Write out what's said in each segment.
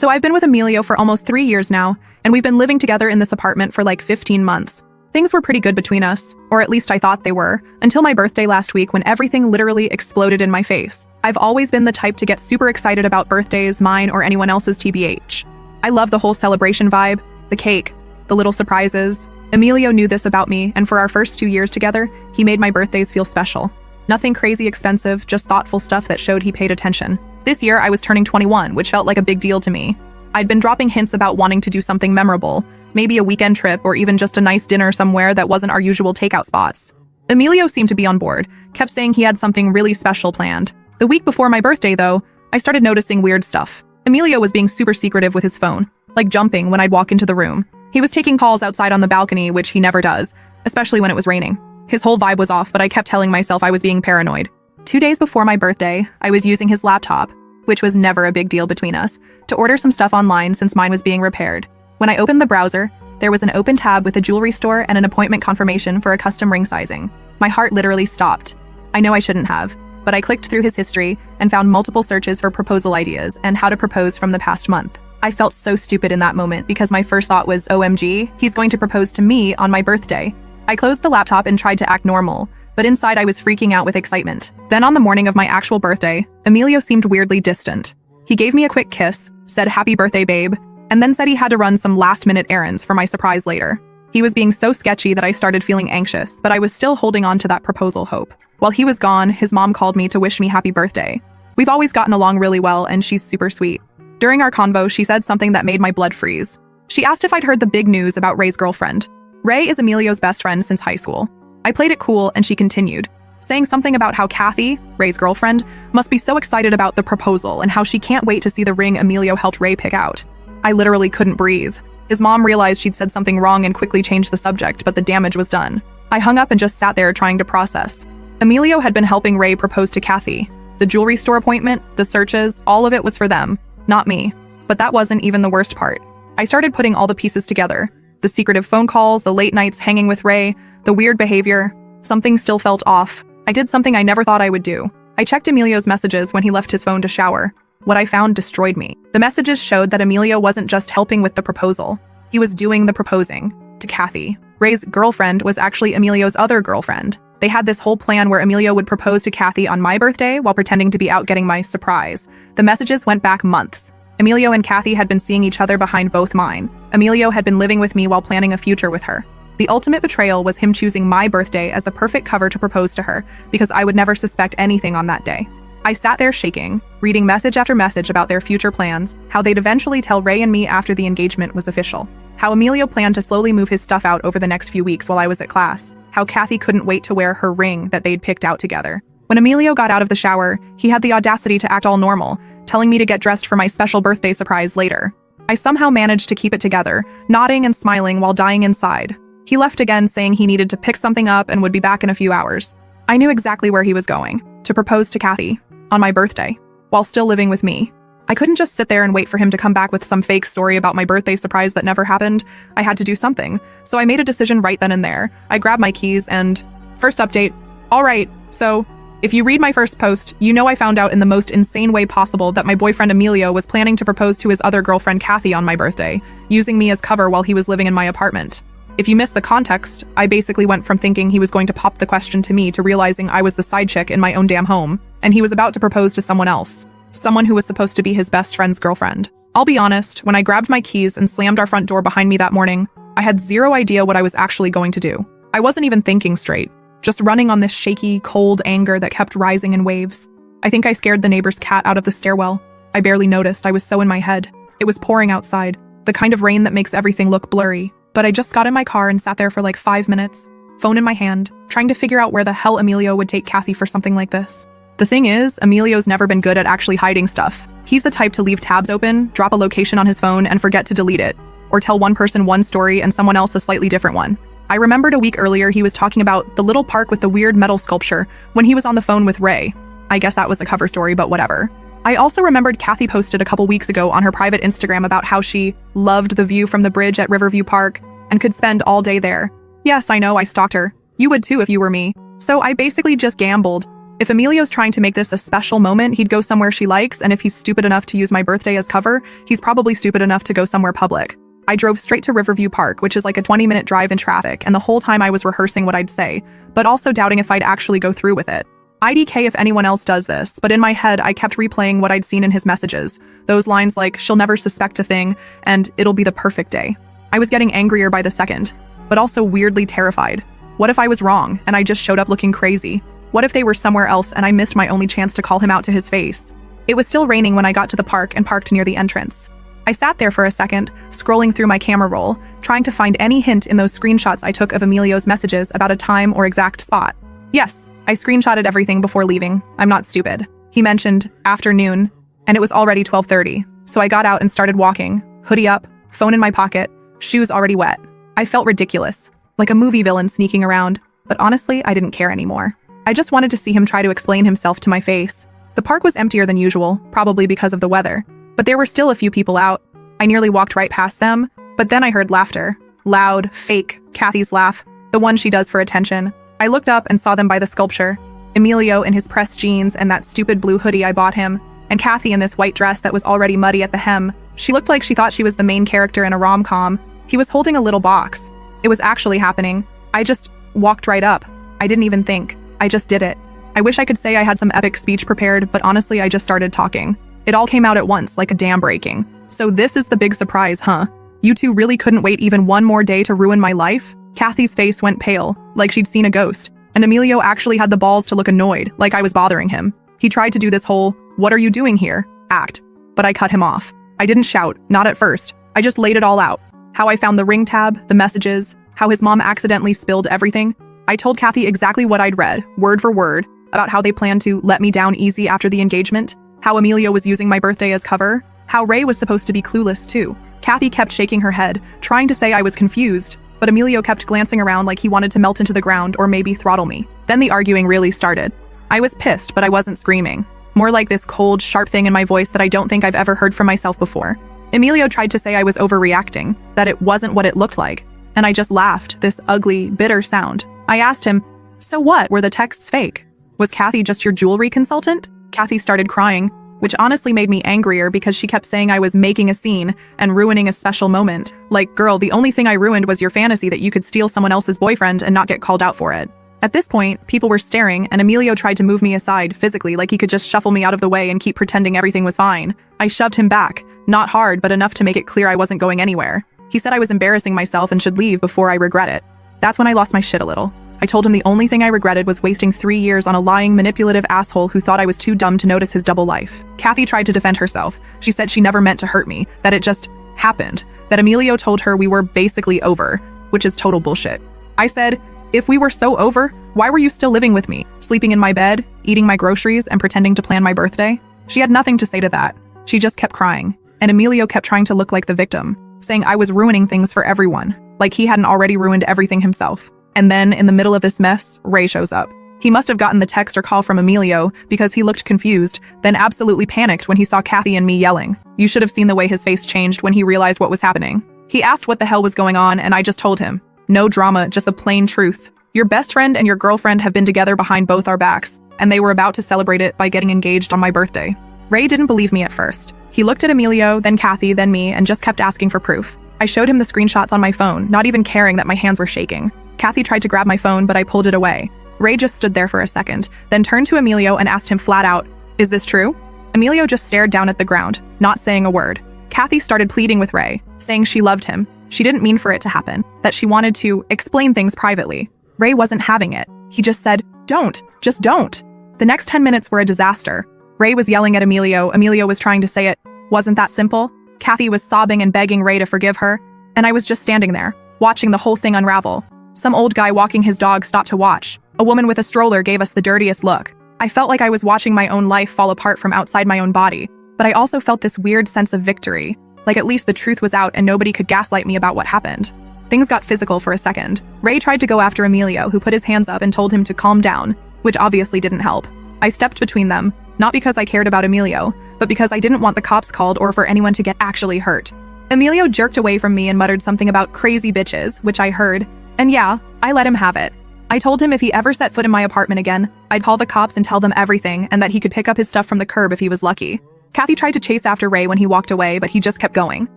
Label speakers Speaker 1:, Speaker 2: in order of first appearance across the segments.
Speaker 1: So I've been with Emilio for almost 3 years now, and we've been living together in this apartment for like 15 months. Things were pretty good between us, or at least I thought they were, until my birthday last week when everything literally exploded in my face. I've always been the type to get super excited about birthdays, mine or anyone else's TBH. I love the whole celebration vibe, the cake, the little surprises. Emilio knew this about me, and for our first 2 years together, he made my birthdays feel special. Nothing crazy expensive, just thoughtful stuff that showed he paid attention. This year, I was turning 21, which felt like a big deal to me. I'd been dropping hints about wanting to do something memorable, maybe a weekend trip or even just a nice dinner somewhere that wasn't our usual takeout spots. Emilio seemed to be on board, kept saying he had something really special planned. The week before my birthday, though, I started noticing weird stuff. Emilio was being super secretive with his phone, like jumping when I'd walk into the room. He was taking calls outside on the balcony, which he never does, especially when it was raining. His whole vibe was off, but I kept telling myself I was being paranoid. 2 days before my birthday, I was using his laptop, which was never a big deal between us, to order some stuff online since mine was being repaired. When I opened the browser, there was an open tab with a jewelry store and an appointment confirmation for a custom ring sizing. My heart literally stopped. I know I shouldn't have, but I clicked through his history and found multiple searches for proposal ideas and how to propose from the past month. I felt so stupid in that moment because my first thought was, OMG, he's going to propose to me on my birthday. I closed the laptop and tried to act normal, but inside I was freaking out with excitement. Then on the morning of my actual birthday, Emilio seemed weirdly distant. He gave me a quick kiss, said happy birthday babe, and then said he had to run some last-minute errands for my surprise later. He was being so sketchy that I started feeling anxious, but I was still holding on to that proposal hope. While he was gone, his mom called me to wish me happy birthday. We've always gotten along really well, and she's super sweet. During our convo, she said something that made my blood freeze. She asked if I'd heard the big news about Ray's girlfriend. Ray is Emilio's best friend since high school. I played it cool, and she continued, saying something about how Kathy, Ray's girlfriend, must be so excited about the proposal and how she can't wait to see the ring Emilio helped Ray pick out. I literally couldn't breathe. His mom realized she'd said something wrong and quickly changed the subject, but the damage was done. I hung up and just sat there trying to process. Emilio had been helping Ray propose to Kathy. The jewelry store appointment, the searches, all of it was for them, not me. But that wasn't even the worst part. I started putting all the pieces together. The secretive phone calls, the late nights hanging with Ray, the weird behavior. Something still felt off. I did something I never thought I would do. I checked Emilio's messages when he left his phone to shower. What I found destroyed me. The messages showed that Emilio wasn't just helping with the proposal. He was doing the proposing to Kathy. Ray's girlfriend was actually Emilio's other girlfriend. They had this whole plan where Emilio would propose to Kathy on my birthday while pretending to be out getting my surprise. The messages went back months. Emilio and Kathy had been seeing each other behind both mine. Emilio had been living with me while planning a future with her. The ultimate betrayal was him choosing my birthday as the perfect cover to propose to her, because I would never suspect anything on that day. I sat there shaking, reading message after message about their future plans, how they'd eventually tell Ray and me after the engagement was official, how Emilio planned to slowly move his stuff out over the next few weeks while I was at class, how Kathy couldn't wait to wear her ring that they'd picked out together. When Emilio got out of the shower, he had the audacity to act all normal, telling me to get dressed for my special birthday surprise later. I somehow managed to keep it together, nodding and smiling while dying inside. He left again saying he needed to pick something up and would be back in a few hours. I knew exactly where he was going, to propose to Kathy, on my birthday, while still living with me. I couldn't just sit there and wait for him to come back with some fake story about my birthday surprise that never happened. I had to do something, so I made a decision right then and there. I grabbed my keys and... First update. Alright, so... If you read my first post, you know I found out in the most insane way possible that my boyfriend Emilio was planning to propose to his other girlfriend Kathy on my birthday, using me as cover while he was living in my apartment. If you missed the context, I basically went from thinking he was going to pop the question to me to realizing I was the side chick in my own damn home, and he was about to propose to someone else. Someone who was supposed to be his best friend's girlfriend. I'll be honest, when I grabbed my keys and slammed our front door behind me that morning, I had zero idea what I was actually going to do. I wasn't even thinking straight, just running on this shaky, cold anger that kept rising in waves. I think I scared the neighbor's cat out of the stairwell. I barely noticed, I was so in my head. It was pouring outside, the kind of rain that makes everything look blurry. But I just got in my car and sat there for like 5 minutes, phone in my hand, trying to figure out where the hell Emilio would take Kathy for something like this. The thing is, Emilio's never been good at actually hiding stuff. He's the type to leave tabs open, drop a location on his phone, and forget to delete it, or tell one person one story and someone else a slightly different one. I remembered a week earlier he was talking about the little park with the weird metal sculpture when he was on the phone with Ray. I guess that was a cover story, but whatever. I also remembered Kathy posted a couple weeks ago on her private Instagram about how she loved the view from the bridge at Riverview Park and could spend all day there. Yes, I know, I stalked her. You would too if you were me. So I basically just gambled. If Emilio's trying to make this a special moment, he'd go somewhere she likes, and if he's stupid enough to use my birthday as cover, he's probably stupid enough to go somewhere public. I drove straight to Riverview Park, which is like a 20-minute drive in traffic, and the whole time I was rehearsing what I'd say, but also doubting if I'd actually go through with it. IDK if anyone else does this, but in my head, I kept replaying what I'd seen in his messages. Those lines like, she'll never suspect a thing, and it'll be the perfect day. I was getting angrier by the second, but also weirdly terrified. What if I was wrong, and I just showed up looking crazy? What if they were somewhere else and I missed my only chance to call him out to his face? It was still raining when I got to the park and parked near the entrance. I sat there for a second, scrolling through my camera roll, trying to find any hint in those screenshots I took of Emilio's messages about a time or exact spot. Yes, I screenshotted everything before leaving. I'm not stupid. He mentioned afternoon, and it was already 12:30, so I got out and started walking, hoodie up, phone in my pocket, shoes already wet. I felt ridiculous, like a movie villain sneaking around, but honestly, I didn't care anymore. I just wanted to see him try to explain himself to my face. The park was emptier than usual, probably because of the weather, but there were still a few people out. I nearly walked right past them, but then I heard laughter. Loud, fake, Kathy's laugh, the one she does for attention. I looked up and saw them by the sculpture. Emilio in his pressed jeans and that stupid blue hoodie I bought him, and Kathy in this white dress that was already muddy at the hem. She looked like she thought she was the main character in a rom-com. He was holding a little box. It was actually happening. I just walked right up. I didn't even think. I just did it. I wish I could say I had some epic speech prepared, but honestly, I just started talking. It all came out at once, like a dam breaking. So this is the big surprise, huh? You two really couldn't wait even one more day to ruin my life? Kathy's face went pale, like she'd seen a ghost, and Emilio actually had the balls to look annoyed, like I was bothering him. He tried to do this whole, "What are you doing here?" act, but I cut him off. I didn't shout, not at first. I just laid it all out. How I found the ring tab, the messages, how his mom accidentally spilled everything. I told Kathy exactly what I'd read, word for word, about how they planned to let me down easy after the engagement, how Emilio was using my birthday as cover, how Ray was supposed to be clueless too. Kathy kept shaking her head, trying to say I was confused, but Emilio kept glancing around like he wanted to melt into the ground or maybe throttle me. Then the arguing really started. I was pissed, but I wasn't screaming. More like this cold, sharp thing in my voice that I don't think I've ever heard from myself before. Emilio tried to say I was overreacting, that it wasn't what it looked like, and I just laughed, this ugly, bitter sound. I asked him, "So what, were the texts fake? Was Kathy just your jewelry consultant?" Kathy started crying, which honestly made me angrier because she kept saying I was making a scene and ruining a special moment. Like, girl, the only thing I ruined was your fantasy that you could steal someone else's boyfriend and not get called out for it. At this point, people were staring, and Emilio tried to move me aside physically like he could just shuffle me out of the way and keep pretending everything was fine. I shoved him back, not hard, but enough to make it clear I wasn't going anywhere. He said I was embarrassing myself and should leave before I regret it. That's when I lost my shit a little. I told him the only thing I regretted was wasting 3 years on a lying, manipulative asshole who thought I was too dumb to notice his double life. Kathy tried to defend herself. She said she never meant to hurt me, that it just happened, that Emilio told her we were basically over, which is total bullshit. I said, if we were so over, why were you still living with me, sleeping in my bed, eating my groceries, and pretending to plan my birthday? She had nothing to say to that. She just kept crying, and Emilio kept trying to look like the victim, saying I was ruining things for everyone, like he hadn't already ruined everything himself. And then, in the middle of this mess, Ray shows up. He must have gotten the text or call from Emilio because he looked confused, then absolutely panicked when he saw Kathy and me yelling. You should have seen the way his face changed when he realized what was happening. He asked what the hell was going on, and I just told him. No drama, just the plain truth. Your best friend and your girlfriend have been together behind both our backs, and they were about to celebrate it by getting engaged on my birthday. Ray didn't believe me at first. He looked at Emilio, then Kathy, then me, and just kept asking for proof. I showed him the screenshots on my phone, not even caring that my hands were shaking. Kathy tried to grab my phone, but I pulled it away. Ray just stood there for a second, then turned to Emilio and asked him flat out, "Is this true?" Emilio just stared down at the ground, not saying a word. Kathy started pleading with Ray, saying she loved him. She didn't mean for it to happen, that she wanted to explain things privately. Ray wasn't having it. He just said, "Don't, just don't." The next 10 minutes were a disaster. Ray was yelling at Emilio. Emilio was trying to say it wasn't that simple. Kathy was sobbing and begging Ray to forgive her, and I was just standing there, watching the whole thing unravel. Some old guy walking his dog stopped to watch. A woman with a stroller gave us the dirtiest look. I felt like I was watching my own life fall apart from outside my own body, but I also felt this weird sense of victory, like at least the truth was out and nobody could gaslight me about what happened. Things got physical for a second. Ray tried to go after Emilio, who put his hands up and told him to calm down, which obviously didn't help. I stepped between them, not because I cared about Emilio, but because I didn't want the cops called or for anyone to get actually hurt. Emilio jerked away from me and muttered something about crazy bitches, which I heard, and yeah, I let him have it. I told him if he ever set foot in my apartment again, I'd call the cops and tell them everything and that he could pick up his stuff from the curb if he was lucky. Kathy tried to chase after Ray when he walked away, but he just kept going.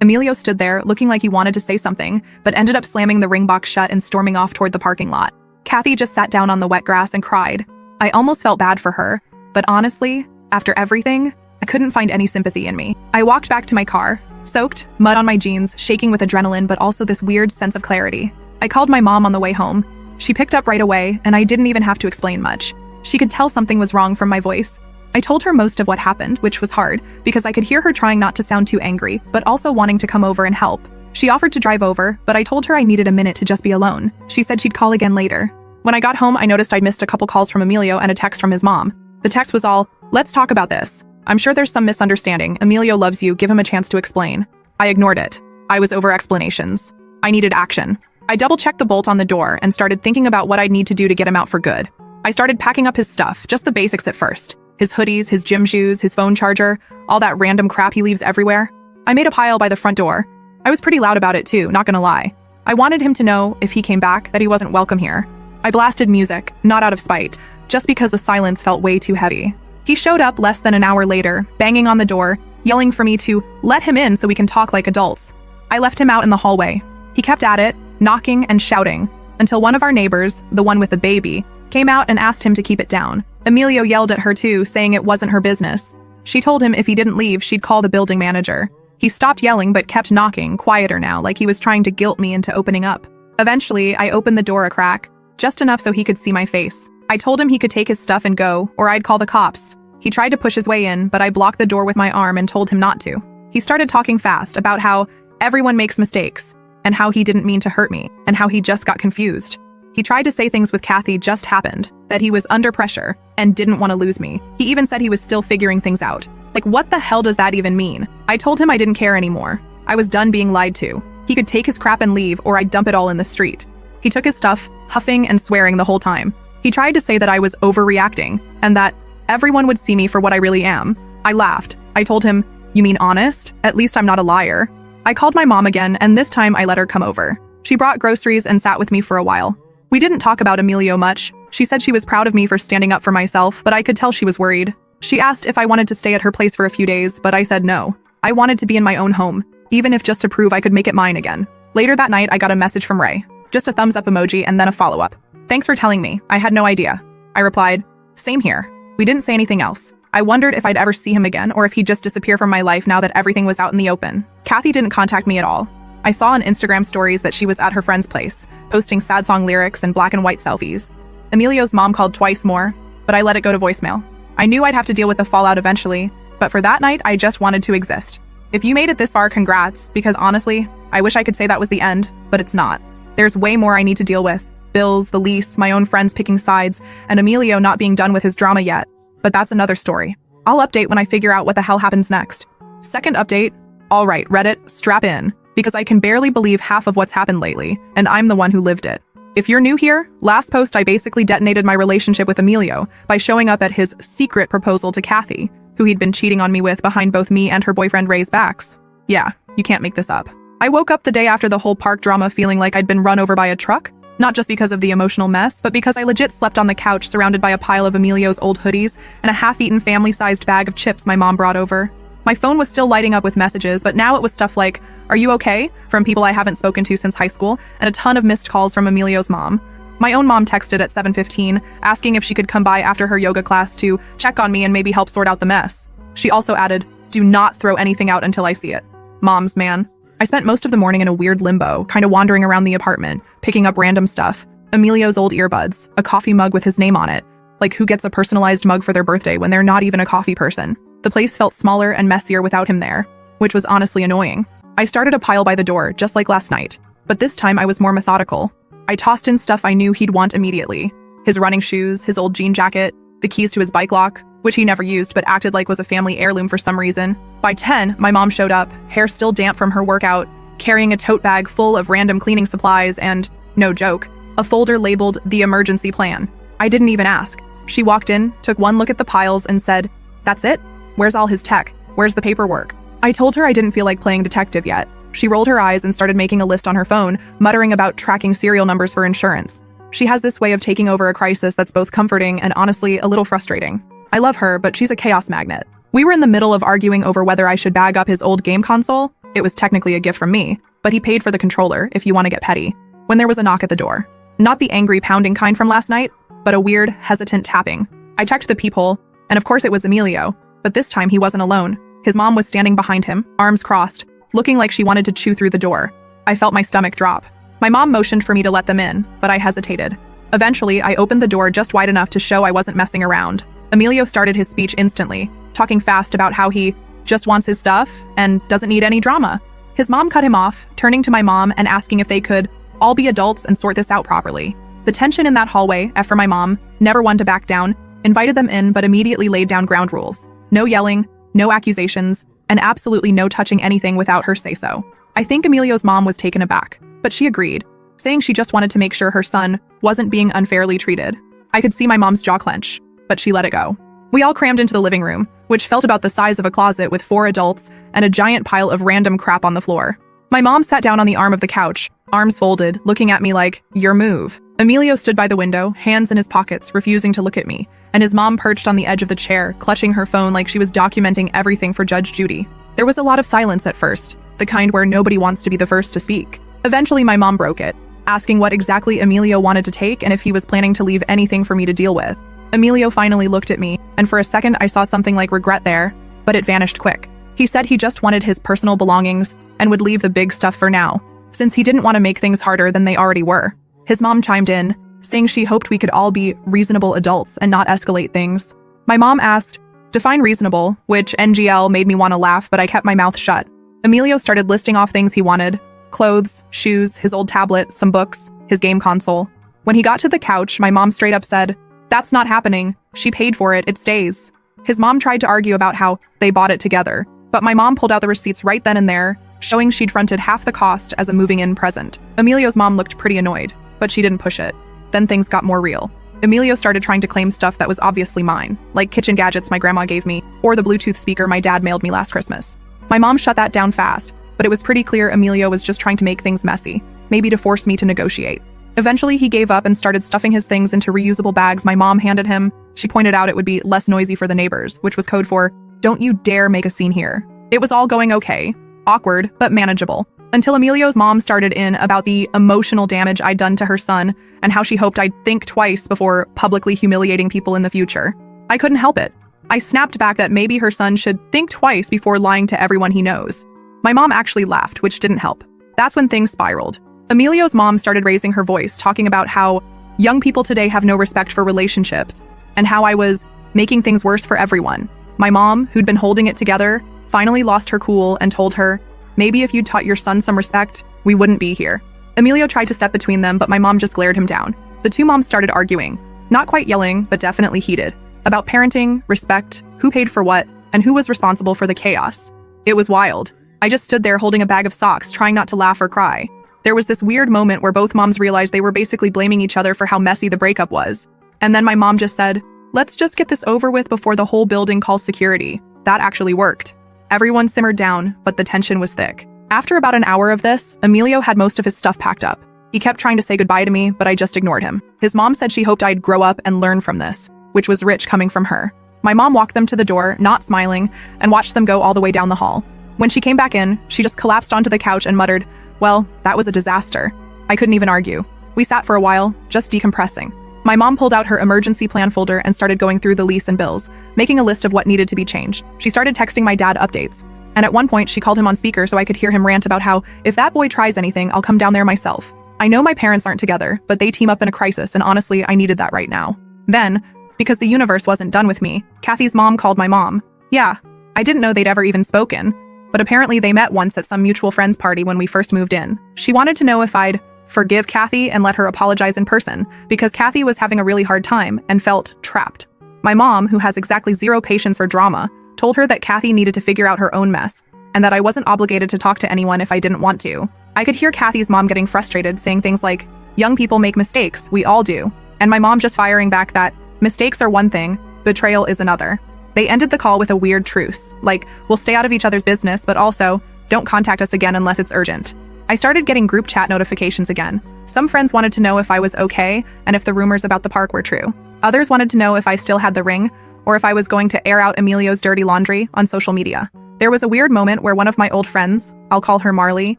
Speaker 1: Emilio stood there, looking like he wanted to say something, but ended up slamming the ring box shut and storming off toward the parking lot. Kathy just sat down on the wet grass and cried. I almost felt bad for her, but honestly, after everything, I couldn't find any sympathy in me. I walked back to my car, soaked, mud on my jeans, shaking with adrenaline but also this weird sense of clarity. I called my mom on the way home. She picked up right away, and I didn't even have to explain much. She could tell something was wrong from my voice. I told her most of what happened, which was hard, because I could hear her trying not to sound too angry, but also wanting to come over and help. She offered to drive over, but I told her I needed a minute to just be alone. She said she'd call again later. When I got home, I noticed I'd missed a couple calls from Emilio and a text from his mom. The text was all, "Let's talk about this. I'm sure there's some misunderstanding. Emilio loves you, give him a chance to explain." I ignored it. I was over explanations. I needed action. I double-checked the bolt on the door and started thinking about what I'd need to do to get him out for good. I started packing up his stuff, just the basics at first. His hoodies, his gym shoes, his phone charger, all that random crap he leaves everywhere. I made a pile by the front door. I was pretty loud about it too, not gonna lie. I wanted him to know, if he came back, that he wasn't welcome here. I blasted music, not out of spite, just because the silence felt way too heavy. He showed up less than an hour later, banging on the door, yelling for me to let him in so we can talk like adults. I left him out in the hallway. He kept at it, knocking and shouting, until one of our neighbors, the one with the baby, came out and asked him to keep it down. Emilio yelled at her too, saying it wasn't her business. She told him if he didn't leave, she'd call the building manager. He stopped yelling but kept knocking, quieter now, like he was trying to guilt me into opening up. Eventually, I opened the door a crack, just enough so he could see my face. I told him he could take his stuff and go, or I'd call the cops. He tried to push his way in, but I blocked the door with my arm and told him not to. He started talking fast about how everyone makes mistakes, and how he didn't mean to hurt me, and how he just got confused. He tried to say things with Kathy just happened, that he was under pressure and didn't want to lose me. He even said he was still figuring things out. Like, what the hell does that even mean? I told him I didn't care anymore. I was done being lied to. He could take his crap and leave, or I'd dump it all in the street. He took his stuff, huffing and swearing the whole time. He tried to say that I was overreacting, and that everyone would see me for what I really am. I laughed. I told him, "You mean honest? At least I'm not a liar." I called my mom again, and this time I let her come over. She brought groceries and sat with me for a while. We didn't talk about Emilio much. She said she was proud of me for standing up for myself, but I could tell she was worried. She asked if I wanted to stay at her place for a few days, but I said no. I wanted to be in my own home, even if just to prove I could make it mine again. Later that night, I got a message from Ray. Just a thumbs up emoji and then a follow-up. "Thanks for telling me. I had no idea." I replied, "Same here." We didn't say anything else. I wondered if I'd ever see him again or if he'd just disappear from my life now that everything was out in the open. Kathy didn't contact me at all. I saw on Instagram stories that she was at her friend's place, posting sad song lyrics and black and white selfies. Emilio's mom called twice more, but I let it go to voicemail. I knew I'd have to deal with the fallout eventually, but for that night, I just wanted to exist. If you made it this far, congrats, because honestly, I wish I could say that was the end, but it's not. There's way more I need to deal with. Bills, the lease, my own friends picking sides, and Emilio not being done with his drama yet. But that's another story. I'll update when I figure out what the hell happens next. Second update, all right, Reddit, strap in, because I can barely believe half of what's happened lately, and I'm the one who lived it. If you're new here, last post I basically detonated my relationship with Emilio by showing up at his secret proposal to Kathy, who he'd been cheating on me with behind both me and her boyfriend Ray's backs. Yeah, you can't make this up. I woke up the day after the whole park drama feeling like I'd been run over by a truck. Not just because of the emotional mess, but because I legit slept on the couch surrounded by a pile of Emilio's old hoodies and a half-eaten family-sized bag of chips my mom brought over. My phone was still lighting up with messages, but now it was stuff like, "Are you okay?" from people I haven't spoken to since high school, and a ton of missed calls from Emilio's mom. My own mom texted at 7:15, asking if she could come by after her yoga class to check on me and maybe help sort out the mess. She also added, "Do not throw anything out until I see it." Moms, man. I spent most of the morning in a weird limbo, kind of wandering around the apartment, picking up random stuff. Emilio's old earbuds, a coffee mug with his name on it. Like, who gets a personalized mug for their birthday when they're not even a coffee person? The place felt smaller and messier without him there, which was honestly annoying. I started a pile by the door, just like last night. But this time I was more methodical. I tossed in stuff I knew he'd want immediately. His running shoes, his old jean jacket, the keys to his bike lock, which he never used but acted like was a family heirloom for some reason. By 10, my mom showed up, hair still damp from her workout, carrying a tote bag full of random cleaning supplies and, no joke, a folder labeled the emergency plan. I didn't even ask. She walked in, took one look at the piles and said, "That's it? Where's all his tech? Where's the paperwork?" I told her I didn't feel like playing detective yet. She rolled her eyes and started making a list on her phone, muttering about tracking serial numbers for insurance. She has this way of taking over a crisis that's both comforting and honestly a little frustrating. I love her, but she's a chaos magnet. We were in the middle of arguing over whether I should bag up his old game console. It was technically a gift from me, but he paid for the controller, if you want to get petty, when there was a knock at the door. Not the angry pounding kind from last night, but a weird, hesitant tapping. I checked the peephole, and of course it was Emilio, but this time he wasn't alone. His mom was standing behind him, arms crossed, looking like she wanted to chew through the door. I felt my stomach drop. My mom motioned for me to let them in, but I hesitated. Eventually, I opened the door just wide enough to show I wasn't messing around. Emilio started his speech instantly, talking fast about how he just wants his stuff and doesn't need any drama. His mom cut him off, turning to my mom and asking if they could all be adults and sort this out properly. The tension in that hallway, for my mom, never one to back down, invited them in but immediately laid down ground rules. No yelling, no accusations, and absolutely no touching anything without her say-so. I think Emilio's mom was taken aback, but she agreed, saying she just wanted to make sure her son wasn't being unfairly treated. I could see my mom's jaw clench, but she let it go. We all crammed into the living room, which felt about the size of a closet with 4 adults and a giant pile of random crap on the floor. My mom sat down on the arm of the couch, arms folded, looking at me like, "Your move." Emilio stood by the window, hands in his pockets, refusing to look at me, and his mom perched on the edge of the chair, clutching her phone like she was documenting everything for Judge Judy. There was a lot of silence at first, the kind where nobody wants to be the first to speak. Eventually, my mom broke it, asking what exactly Emilio wanted to take and if he was planning to leave anything for me to deal with. Emilio finally looked at me, and for a second I saw something like regret there, but it vanished quick. He said he just wanted his personal belongings and would leave the big stuff for now, since he didn't want to make things harder than they already were. His mom chimed in, saying she hoped we could all be reasonable adults and not escalate things. My mom asked, "Define reasonable," which NGL made me want to laugh, but I kept my mouth shut. Emilio started listing off things he wanted: clothes, shoes, his old tablet, some books, his game console. When he got to the couch, my mom straight up said, "That's not happening. She paid for it. It stays." His mom tried to argue about how they bought it together, but my mom pulled out the receipts right then and there, showing she'd fronted half the cost as a moving-in present. Emilio's mom looked pretty annoyed, but she didn't push it. Then things got more real. Emilio started trying to claim stuff that was obviously mine, like kitchen gadgets my grandma gave me, or the Bluetooth speaker my dad mailed me last Christmas. My mom shut that down fast, but it was pretty clear Emilio was just trying to make things messy, maybe to force me to negotiate. Eventually, he gave up and started stuffing his things into reusable bags my mom handed him. She pointed out it would be less noisy for the neighbors, which was code for, "Don't you dare make a scene here." It was all going okay, awkward, but manageable, until Emilio's mom started in about the emotional damage I'd done to her son and how she hoped I'd think twice before publicly humiliating people in the future. I couldn't help it. I snapped back that maybe her son should think twice before lying to everyone he knows. My mom actually laughed, which didn't help. That's when things spiraled. Emilio's mom started raising her voice, talking about how young people today have no respect for relationships, and how I was making things worse for everyone. My mom, who'd been holding it together, finally lost her cool and told her, maybe if you'd taught your son some respect, we wouldn't be here. Emilio tried to step between them, but my mom just glared him down. The two moms started arguing, not quite yelling, but definitely heated, about parenting, respect, who paid for what, and who was responsible for the chaos. It was wild. I just stood there holding a bag of socks, trying not to laugh or cry. There was this weird moment where both moms realized they were basically blaming each other for how messy the breakup was. And then my mom just said, "Let's just get this over with before the whole building calls security." That actually worked. Everyone simmered down, but the tension was thick. After about an hour of this, Emilio had most of his stuff packed up. He kept trying to say goodbye to me, but I just ignored him. His mom said she hoped I'd grow up and learn from this, which was rich coming from her. My mom walked them to the door, not smiling, and watched them go all the way down the hall. When she came back in, she just collapsed onto the couch and muttered, "Well, that was a disaster." I couldn't even argue. We sat for a while, just decompressing. My mom pulled out her emergency plan folder and started going through the lease and bills, making a list of what needed to be changed. She started texting my dad updates, and at one point she called him on speaker so I could hear him rant about how, if that boy tries anything, I'll come down there myself. I know my parents aren't together, but they team up in a crisis, and honestly, I needed that right now. Then, because the universe wasn't done with me, Kathy's mom called my mom. Yeah, I didn't know they'd ever even spoken, but apparently they met once at some mutual friends party when we first moved in. She wanted to know if I'd forgive Kathy and let her apologize in person, because Kathy was having a really hard time and felt trapped. My mom, who has exactly zero patience for drama, told her that Kathy needed to figure out her own mess, and that I wasn't obligated to talk to anyone if I didn't want to. I could hear Kathy's mom getting frustrated, saying things like, "Young people make mistakes, we all do," and my mom just firing back that mistakes are one thing, betrayal is another. They ended the call with a weird truce, like, we'll stay out of each other's business, but also, don't contact us again unless it's urgent. I started getting group chat notifications again, Some friends wanted to know if I was okay and if the rumors about the park were true. Others wanted to know if I still had the ring or if I was going to air out Emilio's dirty laundry on social media. There was a weird moment where one of my old friends, I'll call her Marley,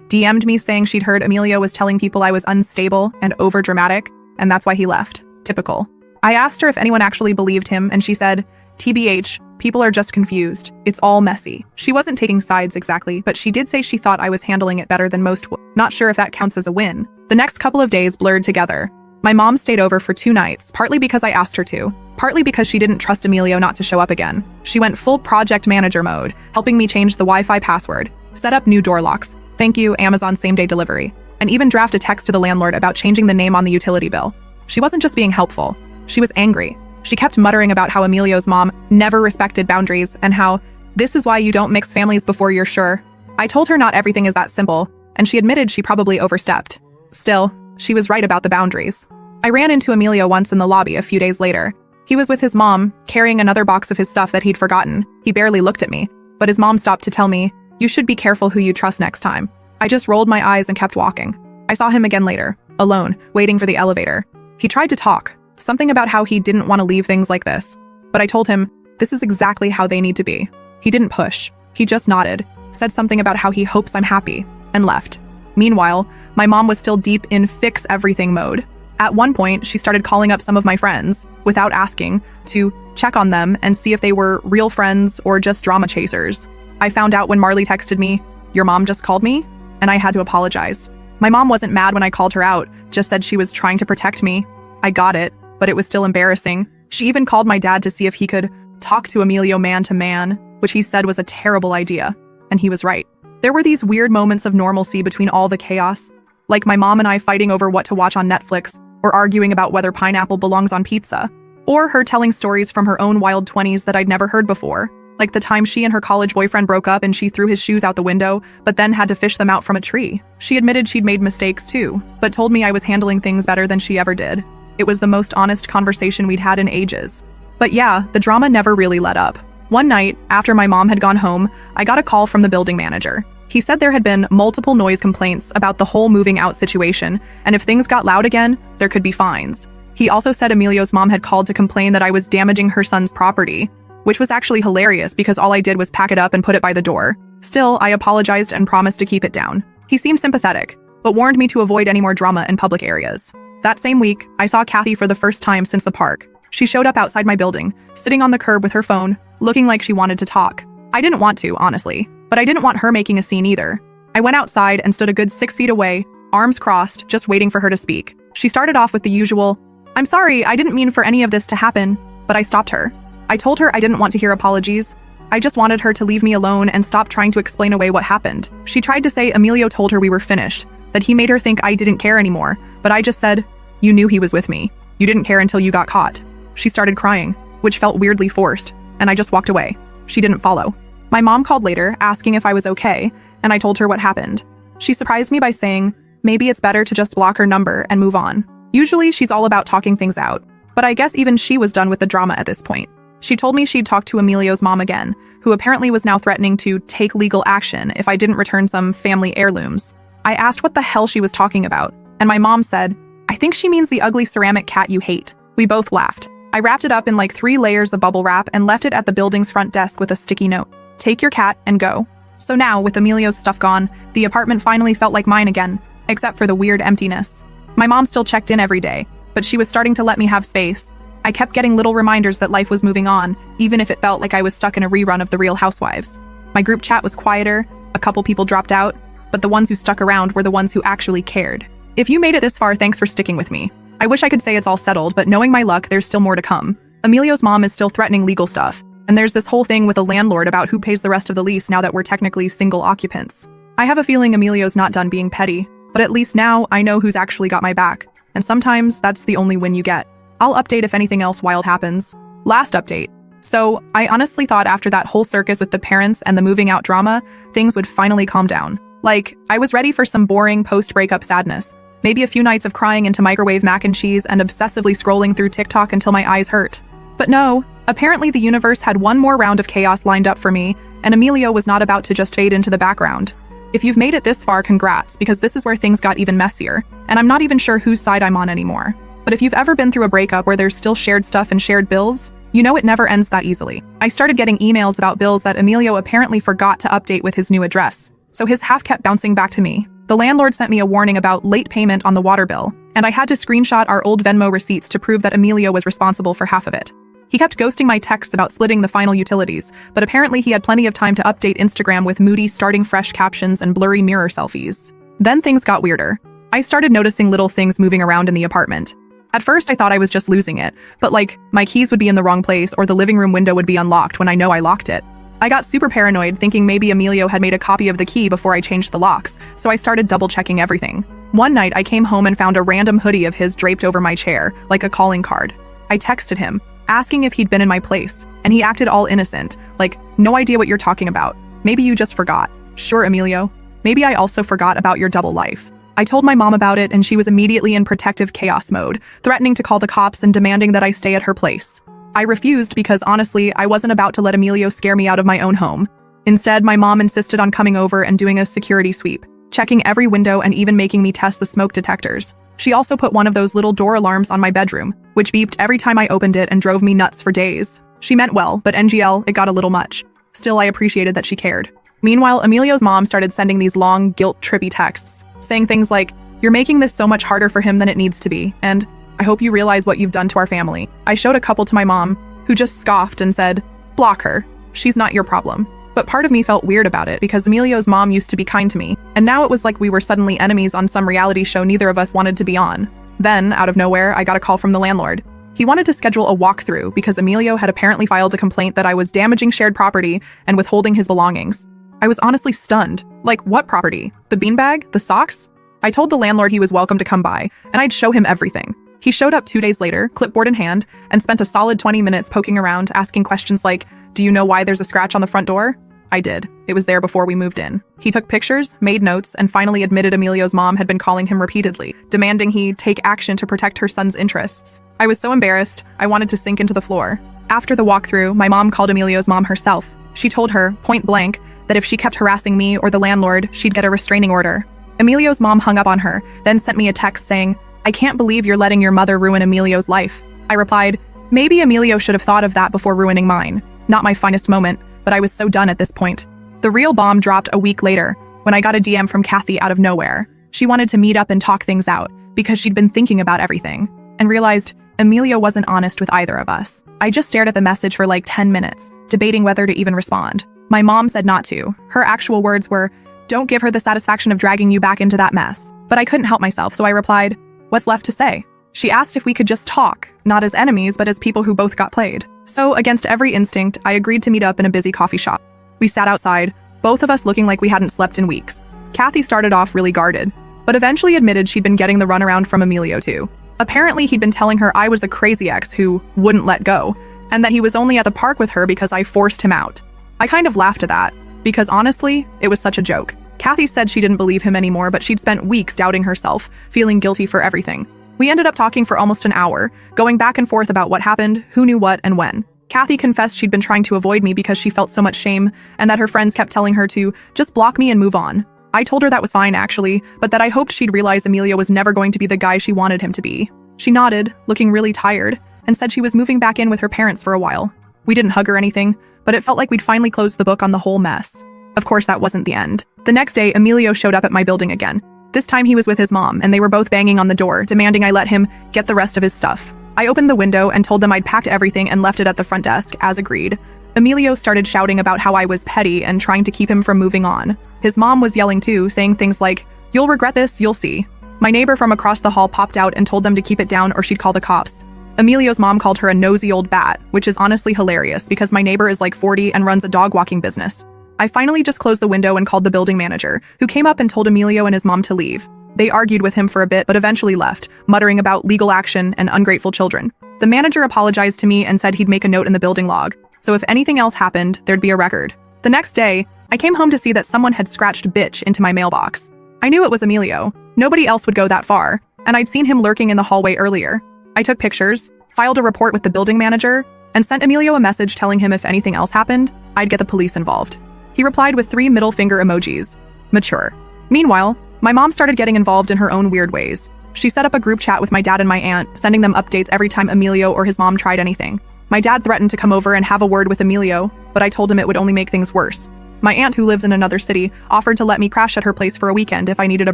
Speaker 1: DM'd me saying she'd heard Emilio was telling people I was unstable and overdramatic, and that's why he left. Typical. I asked her if anyone actually believed him, and she said, TBH, people are just confused. It's all messy. She wasn't taking sides exactly, but she did say she thought I was handling it better than most would. Not sure if that counts as a win. The next couple of days blurred together. My mom stayed over for 2 nights, partly because I asked her to, partly because she didn't trust Emilio not to show up again. She went full project manager mode, helping me change the Wi-Fi password, set up new door locks, thank you Amazon same-day delivery, and even draft a text to the landlord about changing the name on the utility bill. She wasn't just being helpful, she was angry. She kept muttering about how Emilio's mom never respected boundaries and how this is why you don't mix families before you're sure. I told her not everything is that simple, and she admitted she probably overstepped. Still, she was right about the boundaries. I ran into Emilio once in the lobby a few days later. He was with his mom, carrying another box of his stuff that he'd forgotten. He barely looked at me, but his mom stopped to tell me, you should be careful who you trust next time. I just rolled my eyes and kept walking. I saw him again later, alone, waiting for the elevator. He tried to talk, something about how he didn't want to leave things like this. But I told him, this is exactly how they need to be. He didn't push. He just nodded, said something about how he hopes I'm happy, and left. Meanwhile, my mom was still deep in fix everything mode. At one point, she started calling up some of my friends, without asking, to check on them and see if they were real friends or just drama chasers. I found out when Marley texted me, your mom just called me? And I had to apologize. My mom wasn't mad when I called her out, just said she was trying to protect me. I got it, but it was still embarrassing. She even called my dad to see if he could talk to Emilio man to man, which he said was a terrible idea. And he was right. There were these weird moments of normalcy between all the chaos, like my mom and I fighting over what to watch on Netflix, or arguing about whether pineapple belongs on pizza, or her telling stories from her own wild 20s that I'd never heard before, like the time she and her college boyfriend broke up and she threw his shoes out the window, but then had to fish them out from a tree. She admitted she'd made mistakes too, but told me I was handling things better than she ever did. It was the most honest conversation we'd had in ages. But yeah, the drama never really let up. One night, after my mom had gone home, I got a call from the building manager. He said there had been multiple noise complaints about the whole moving out situation, and if things got loud again, there could be fines. He also said Emilio's mom had called to complain that I was damaging her son's property, which was actually hilarious because all I did was pack it up and put it by the door. Still, I apologized and promised to keep it down. He seemed sympathetic, but warned me to avoid any more drama in public areas. That same week, I saw Kathy for the first time since the park. She showed up outside my building, sitting on the curb with her phone, looking like she wanted to talk. I didn't want to, honestly, but I didn't want her making a scene either. I went outside and stood a good 6 feet away, arms crossed, just waiting for her to speak. She started off with the usual, I'm sorry, I didn't mean for any of this to happen, but I stopped her. I told her I didn't want to hear apologies. I just wanted her to leave me alone and stop trying to explain away what happened. She tried to say Emilio told her we were finished, that he made her think I didn't care anymore, but I just said, you knew he was with me. You didn't care until you got caught. She started crying, which felt weirdly forced, and I just walked away. She didn't follow. My mom called later, asking if I was okay, and I told her what happened. She surprised me by saying, maybe it's better to just block her number and move on. Usually, she's all about talking things out, but I guess even she was done with the drama at this point. She told me she'd talk to Emilio's mom again, who apparently was now threatening to take legal action if I didn't return some family heirlooms. I asked what the hell she was talking about, and my mom said, I think she means the ugly ceramic cat you hate. We both laughed. I wrapped it up in like 3 layers of bubble wrap and left it at the building's front desk with a sticky note. Take your cat and go. So now, with Emilio's stuff gone, the apartment finally felt like mine again, except for the weird emptiness. My mom still checked in every day, but she was starting to let me have space. I kept getting little reminders that life was moving on, even if it felt like I was stuck in a rerun of The Real Housewives. My group chat was quieter, a couple people dropped out, but the ones who stuck around were the ones who actually cared. If you made it this far, thanks for sticking with me. I wish I could say it's all settled, but knowing my luck, there's still more to come. Emilio's mom is still threatening legal stuff, and there's this whole thing with the landlord about who pays the rest of the lease now that we're technically single occupants. I have a feeling Emilio's not done being petty, but at least now I know who's actually got my back, and sometimes that's the only win you get. I'll update if anything else wild happens. Last update. So, I honestly thought after that whole circus with the parents and the moving out drama, things would finally calm down. Like, I was ready for some boring post-breakup sadness. Maybe a few nights of crying into microwave mac and cheese and obsessively scrolling through TikTok until my eyes hurt. But no, apparently the universe had one more round of chaos lined up for me, and Emilio was not about to just fade into the background. If you've made it this far, congrats, because this is where things got even messier, and I'm not even sure whose side I'm on anymore. But if you've ever been through a breakup where there's still shared stuff and shared bills, you know it never ends that easily. I started getting emails about bills that Emilio apparently forgot to update with his new address, so his half kept bouncing back to me. The landlord sent me a warning about late payment on the water bill, and I had to screenshot our old Venmo receipts to prove that Emilio was responsible for half of it. He kept ghosting my texts about splitting the final utilities, but apparently he had plenty of time to update Instagram with moody starting fresh captions and blurry mirror selfies. Then things got weirder. I started noticing little things moving around in the apartment. At first I thought I was just losing it, but like, my keys would be in the wrong place or the living room window would be unlocked when I know I locked it. I got super paranoid, thinking maybe Emilio had made a copy of the key before I changed the locks, so I started double-checking everything. One night I came home and found a random hoodie of his draped over my chair, like a calling card. I texted him, asking if he'd been in my place, and he acted all innocent, like, no idea what you're talking about. Maybe you just forgot. Sure, Emilio. Maybe I also forgot about your double life. I told my mom about it and she was immediately in protective chaos mode, threatening to call the cops and demanding that I stay at her place. I refused because honestly, I wasn't about to let Emilio scare me out of my own home. Instead, my mom insisted on coming over and doing a security sweep, checking every window and even making me test the smoke detectors. She also put one of those little door alarms on my bedroom, which beeped every time I opened it and drove me nuts for days. She meant well, but NGL, it got a little much. Still, I appreciated that she cared. Meanwhile, Emilio's mom started sending these long, guilt-trippy texts, saying things like, "You're making this so much harder for him than it needs to be," and "I hope you realize what you've done to our family." I showed a couple to my mom, who just scoffed and said, "Block her. She's not your problem." But part of me felt weird about it because Emilio's mom used to be kind to me, and now it was like we were suddenly enemies on some reality show neither of us wanted to be on. Then, out of nowhere, I got a call from the landlord. He wanted to schedule a walkthrough because Emilio had apparently filed a complaint that I was damaging shared property and withholding his belongings. I was honestly stunned. Like, what property? The beanbag? The socks? I told the landlord he was welcome to come by, and I'd show him everything. He showed up 2 days later, clipboard in hand, and spent a solid 20 minutes poking around, asking questions like, "Do you know why there's a scratch on the front door?" I did. It was there before we moved in. He took pictures, made notes, and finally admitted Emilio's mom had been calling him repeatedly, demanding he take action to protect her son's interests. I was so embarrassed, I wanted to sink into the floor. After the walkthrough, my mom called Emilio's mom herself. She told her, point blank, that if she kept harassing me or the landlord, she'd get a restraining order. Emilio's mom hung up on her, then sent me a text saying, "I can't believe you're letting your mother ruin Emilio's life." I replied, "Maybe Emilio should have thought of that before ruining mine." Not my finest moment, but I was so done at this point. The real bomb dropped a week later, when I got a DM from Kathy out of nowhere. She wanted to meet up and talk things out, because she'd been thinking about everything, and realized Emilio wasn't honest with either of us. I just stared at the message for like 10 minutes, debating whether to even respond. My mom said not to. Her actual words were, "Don't give her the satisfaction of dragging you back into that mess." But I couldn't help myself, so I replied, "What's left to say?" She asked if we could just talk, not as enemies, but as people who both got played. So, against every instinct, I agreed to meet up in a busy coffee shop. We sat outside, both of us looking like we hadn't slept in weeks. Kathy started off really guarded, but eventually admitted she'd been getting the runaround from Emilio too. Apparently, he'd been telling her I was the crazy ex who wouldn't let go, and that he was only at the park with her because I forced him out. I kind of laughed at that, because honestly, it was such a joke. Kathy said she didn't believe him anymore, but she'd spent weeks doubting herself, feeling guilty for everything. We ended up talking for almost an hour, going back and forth about what happened, who knew what, and when. Kathy confessed she'd been trying to avoid me because she felt so much shame, and that her friends kept telling her to just block me and move on. I told her that was fine, actually, but that I hoped she'd realize Emilio was never going to be the guy she wanted him to be. She nodded, looking really tired, and said she was moving back in with her parents for a while. We didn't hug or anything, but it felt like we'd finally closed the book on the whole mess. Of course, that wasn't the end. The next day, Emilio showed up at my building again. This time he was with his mom, and they were both banging on the door, demanding I let him get the rest of his stuff. I opened the window and told them I'd packed everything and left it at the front desk, as agreed. Emilio started shouting about how I was petty and trying to keep him from moving on. His mom was yelling too, saying things like, "You'll regret this, you'll see." My neighbor from across the hall popped out and told them to keep it down or she'd call the cops. Emilio's mom called her a nosy old bat, which is honestly hilarious because my neighbor is like 40 and runs a dog walking business. I finally just closed the window and called the building manager, who came up and told Emilio and his mom to leave. They argued with him for a bit, but eventually left, muttering about legal action and ungrateful children. The manager apologized to me and said he'd make a note in the building log, so if anything else happened, there'd be a record. The next day, I came home to see that someone had scratched "bitch" into my mailbox. I knew it was Emilio. Nobody else would go that far, and I'd seen him lurking in the hallway earlier. I took pictures, filed a report with the building manager, and sent Emilio a message telling him if anything else happened, I'd get the police involved. He replied with 3 middle finger emojis. mature. Meanwhile, my mom started getting involved in her own weird ways. She set up a group chat with my dad and my aunt, sending them updates every time Emilio or his mom tried anything. My dad threatened to come over and have a word with Emilio, but I told him it would only make things worse. My aunt, who lives in another city, offered to let me crash at her place for a weekend if I needed a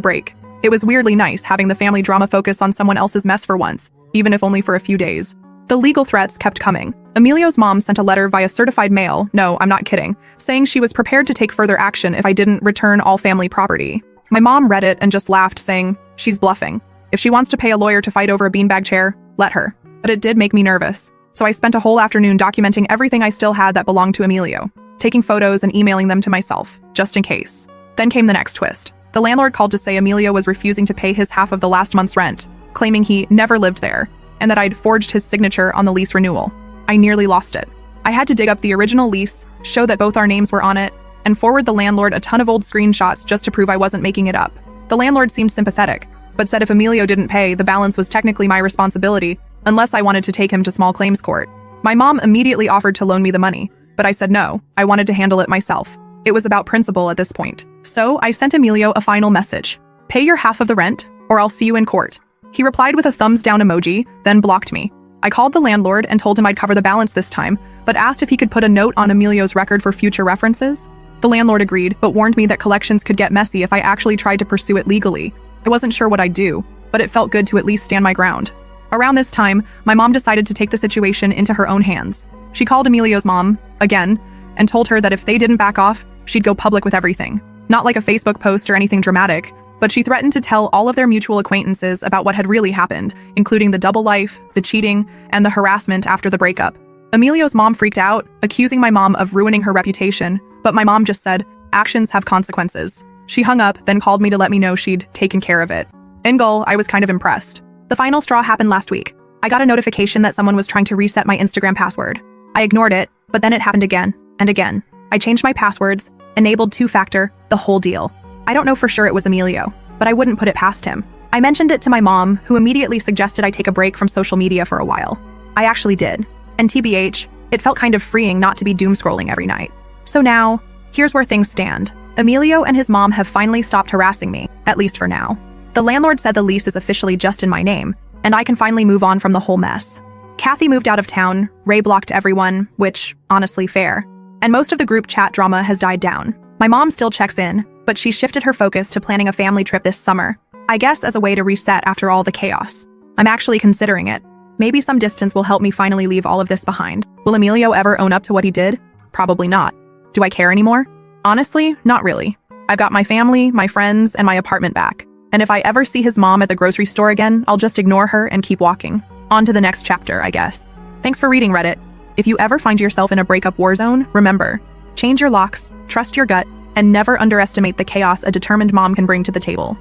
Speaker 1: break. It was weirdly nice having the family drama focus on someone else's mess for once, even if only for a few days. The legal threats kept coming. Emilio's mom sent a letter via certified mail, no, I'm not kidding, saying she was prepared to take further action if I didn't return all family property. My mom read it and just laughed, saying, she's bluffing. If she wants to pay a lawyer to fight over a beanbag chair, let her. But it did make me nervous. So I spent a whole afternoon documenting everything I still had that belonged to Emilio, taking photos and emailing them to myself, just in case. Then came the next twist. The landlord called to say Emilio was refusing to pay his half of the last month's rent, claiming he never lived there, and that I'd forged his signature on the lease renewal. I nearly lost it. I had to dig up the original lease, show that both our names were on it, and forward the landlord a ton of old screenshots just to prove I wasn't making it up. The landlord seemed sympathetic, but said if Emilio didn't pay, the balance was technically my responsibility, unless I wanted to take him to small claims court. My mom immediately offered to loan me the money, but I said no, I wanted to handle it myself. It was about principle at this point. So I sent Emilio a final message. Pay your half of the rent, or I'll see you in court. He replied with a thumbs down emoji, then blocked me. I called the landlord and told him I'd cover the balance this time, but asked if he could put a note on Emilio's record for future references. The landlord agreed, but warned me that collections could get messy if I actually tried to pursue it legally. I wasn't sure what I'd do, but it felt good to at least stand my ground. Around this time, my mom decided to take the situation into her own hands. She called Emilio's mom, again, and told her that if they didn't back off, she'd go public with everything. Not like a Facebook post or anything dramatic, but she threatened to tell all of their mutual acquaintances about what had really happened, including the double life, the cheating, and the harassment after the breakup. Emilio's mom freaked out, accusing my mom of ruining her reputation, but my mom just said, actions have consequences. She hung up, then called me to let me know she'd taken care of it. In Gull, I was kind of impressed. The final straw happened last week. I got a notification that someone was trying to reset my Instagram password. I ignored it, but then it happened again and again. I changed my passwords, enabled two-factor, the whole deal. I don't know for sure it was Emilio, but I wouldn't put it past him. I mentioned it to my mom, who immediately suggested I take a break from social media for a while. I actually did. And TBH, it felt kind of freeing not to be doom scrolling every night. So now, here's where things stand. Emilio and his mom have finally stopped harassing me, at least for now. The landlord said the lease is officially just in my name, and I can finally move on from the whole mess. Kathy moved out of town, Ray blocked everyone, which, honestly, fair. And most of the group chat drama has died down. My mom still checks in, but she shifted her focus to planning a family trip this summer. I guess as a way to reset after all the chaos. I'm actually considering it. Maybe some distance will help me finally leave all of this behind. Will Emilio ever own up to what he did? Probably not. Do I care anymore? Honestly, not really. I've got my family, my friends, and my apartment back. And if I ever see his mom at the grocery store again, I'll just ignore her and keep walking. On to the next chapter, I guess. Thanks for reading, Reddit. If you ever find yourself in a breakup war zone, remember, change your locks, trust your gut, and never underestimate the chaos a determined mom can bring to the table.